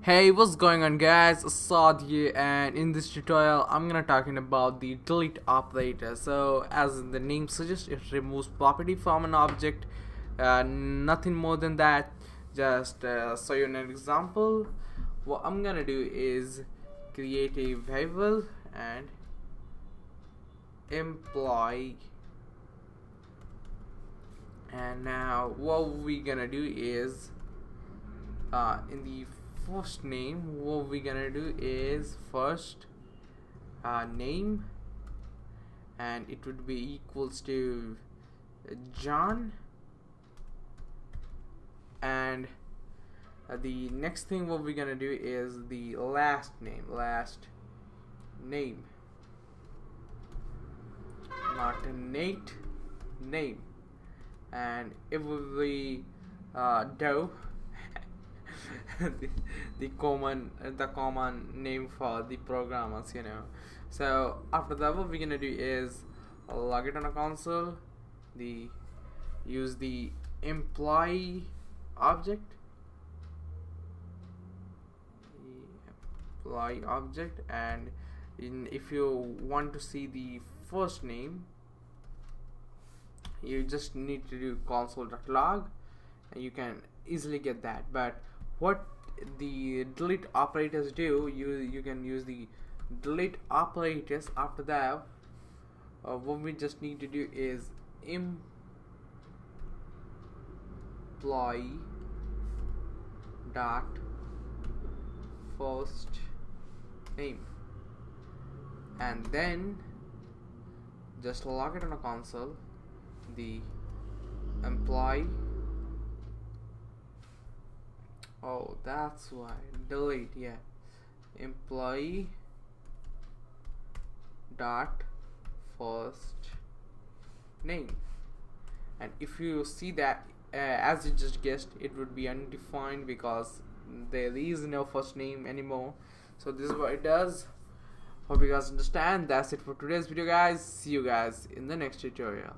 Hey, what's going on guys? Assad here, and in this tutorial I'm gonna talking about the delete operator. So as the name suggests, it removes property from an object, nothing more than that. Just show you an example. What I'm gonna do is create a variable and employee, and now what we're gonna do is in the first name, what we're gonna do is first name, and it would be equals to John, and the next thing what we're gonna do is the last name, not Nate, name, and it will be Doe. the common name for the programmers. So after that, what we're gonna do is log it on a console, use the employee object, and if you want to see the first name, you just need to do console.log, and you can easily get that. But what the delete operators do, you can use the delete operators. After that, what we just need to do is employee dot first name, and then just log it on a console, the employee. Oh, that's why delete. Yeah, employee dot first name, and if you see that, as you just guessed, it would be undefined because there is no first name anymore. So this is what it does. Hope you guys understand. That's it for today's video, guys. See you guys in the next tutorial.